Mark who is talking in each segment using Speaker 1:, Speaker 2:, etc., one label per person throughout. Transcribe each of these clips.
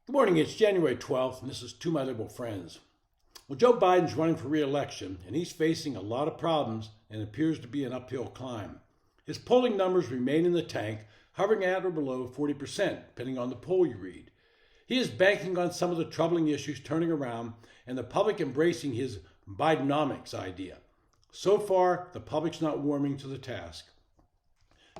Speaker 1: Good morning, it's January 12th, and this is To My Liberal Friends. Well, Joe Biden's running for re-election, and he's facing a lot of problems and appears to be an uphill climb. His polling numbers remain in the tank, hovering at or below 40%, depending on the poll you read. He is banking on some of the troubling issues turning around and the public embracing his Bidenomics idea. So far, the public's not warming to the task.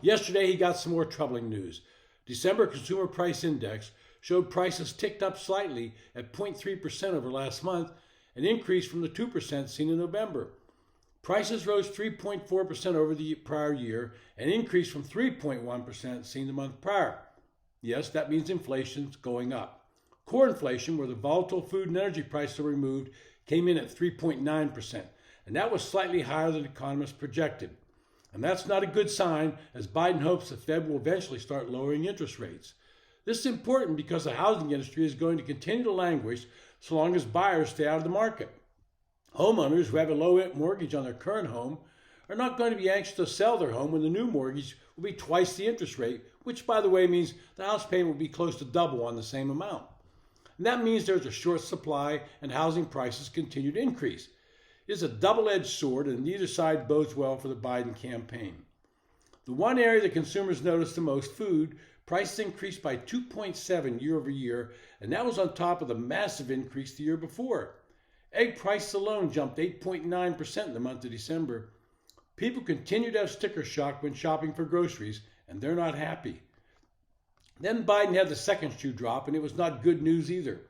Speaker 1: Yesterday, he got some more troubling news. December Consumer Price Index showed prices ticked up slightly at 0.3% over last month, an increase from the 2% seen in November. Prices rose 3.4% over the prior year, an increase from 3.1% seen the month prior. Yes, that means inflation's going up. Core inflation, where the volatile food and energy prices are removed, came in at 3.9%, and that was slightly higher than economists projected. And that's not a good sign, as Biden hopes the Fed will eventually start lowering interest rates. This is important because the housing industry is going to continue to languish so long as buyers stay out of the market. Homeowners who have a low mortgage on their current home are not going to be anxious to sell their home when the new mortgage will be twice the interest rate, which, by the way, means the house payment will be close to double on the same amount. And that means there's a short supply and housing prices continue to increase. It is a double-edged sword, and neither side bodes well for the Biden campaign. The one area that consumers noticed the most, food, prices increased by 2.7% year over year, and that was on top of the massive increase the year before. Egg prices alone jumped 8.9% in the month of December. People continue to have sticker shock when shopping for groceries, and they're not happy. Then Biden had the second shoe drop, and it was not good news either.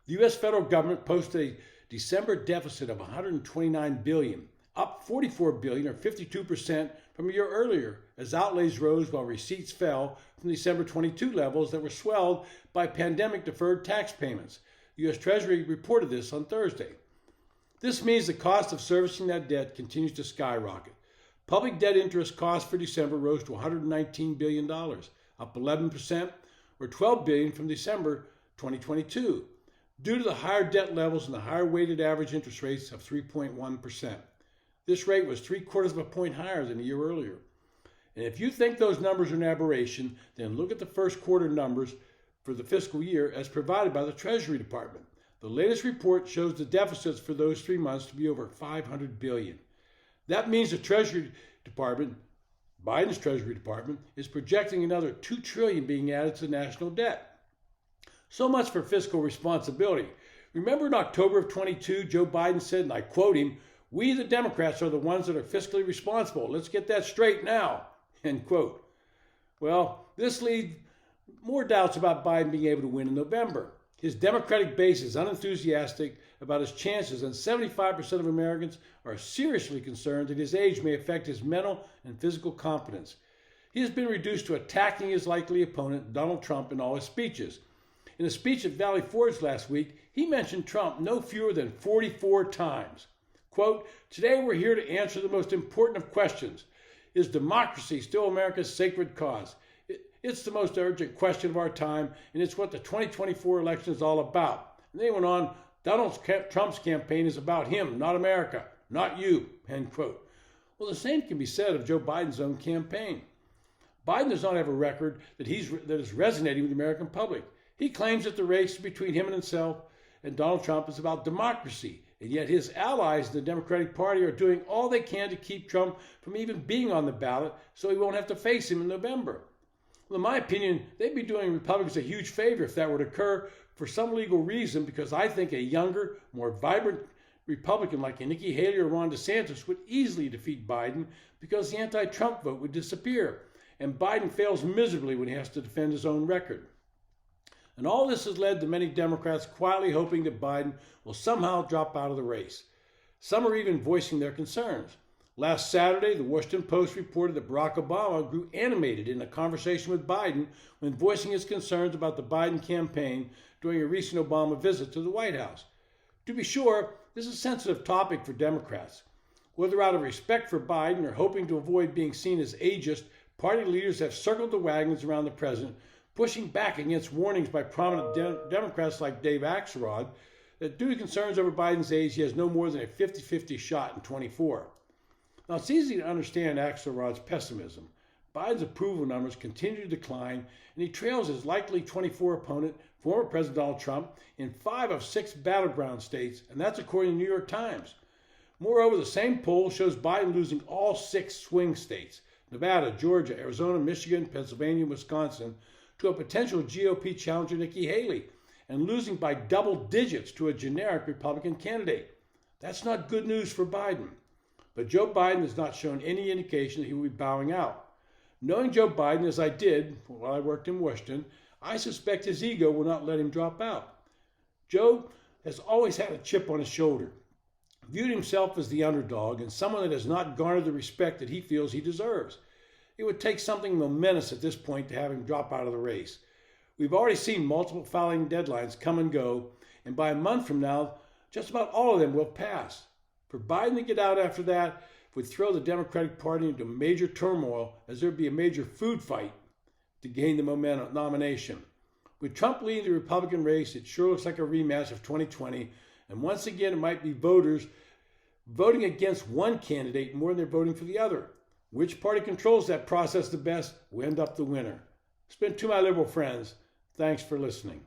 Speaker 1: The U.S. federal government posted a December deficit of $129 billion, up $44 billion or 52% from a year earlier, as outlays rose while receipts fell from December 22 levels that were swelled by pandemic-deferred tax payments. The U.S. Treasury reported this on Thursday. This means the cost of servicing that debt continues to skyrocket. Public debt interest costs for December rose to $119 billion, up 11%, or $12 billion from December 2022, due to the higher debt levels and the higher weighted average interest rates of 3.1%. This rate was 0.75 of a point higher than a year earlier. And if you think those numbers are an aberration, then look at the first quarter numbers for the fiscal year as provided by the Treasury Department. The latest report shows the deficits for those 3 months to be over $500 billion. That means the Treasury Department, Biden's Treasury Department, is projecting another $2 trillion being added to national debt. So much for fiscal responsibility. Remember in October of 22, Joe Biden said, and I quote him, "We, the Democrats, are the ones that are fiscally responsible. Let's get that straight now," end quote. Well, this leads more doubts about Biden being able to win in November. His Democratic base is unenthusiastic about his chances, and 75% of Americans are seriously concerned that his age may affect his mental and physical competence. He has been reduced to attacking his likely opponent, Donald Trump, in all his speeches. In a speech at Valley Forge last week, he mentioned Trump no fewer than 44 times. Quote, "Today we're here to answer the most important of questions. Is democracy still America's sacred cause? It's the most urgent question of our time, and it's what the 2024 election is all about." And they went on, "Donald Trump's campaign is about him, not America, not you," end quote. Well, the same can be said of Joe Biden's own campaign. Biden does not have a record that is resonating with the American public. He claims that the race between him and himself and Donald Trump is about democracy, and yet his allies in the Democratic Party are doing all they can to keep Trump from even being on the ballot so he won't have to face him in November. Well, in my opinion, they'd be doing Republicans a huge favor if that were to occur for some legal reason, because I think a younger, more vibrant Republican like Nikki Haley or Ron DeSantis would easily defeat Biden because the anti-Trump vote would disappear, and Biden fails miserably when he has to defend his own record. And all this has led to many Democrats quietly hoping that Biden will somehow drop out of the race. Some are even voicing their concerns. Last Saturday, the Washington Post reported that Barack Obama grew animated in a conversation with Biden when voicing his concerns about the Biden campaign during a recent Obama visit to the White House. To be sure, this is a sensitive topic for Democrats. Whether out of respect for Biden or hoping to avoid being seen as ageist, party leaders have circled the wagons around the president, pushing back against warnings by prominent Democrats like Dave Axelrod that due to concerns over Biden's age, he has no more than a 50-50 shot in 24. Now, it's easy to understand Axelrod's pessimism. Biden's approval numbers continue to decline, and he trails his likely 24 opponent former President Donald Trump in 5 of 6 battleground states, and that's according to the New York Times. Moreover, the same poll shows Biden losing all 6 swing states, Nevada, Georgia, Arizona, Michigan, Pennsylvania, and Wisconsin, to a potential GOP challenger, Nikki Haley, and losing by double digits to a generic Republican candidate. That's not good news for Biden. But Joe Biden has not shown any indication that he will be bowing out. Knowing Joe Biden as I did while I worked in Washington, I suspect his ego will not let him drop out. Joe has always had a chip on his shoulder, viewed himself as the underdog and someone that has not garnered the respect that he feels he deserves. It would take something momentous at this point to have him drop out of the race. We've already seen multiple filing deadlines come and go, and by a month from now, just about all of them will pass. For Biden to get out after that would throw the Democratic Party into major turmoil, as there would be a major food fight to gain the nomination. With Trump leading the Republican race, it sure looks like a rematch of 2020, and once again it might be voters voting against one candidate more than they're voting for the other. Which party controls that process the best will end up the winner. It's been To My Liberal Friends. Thanks for listening.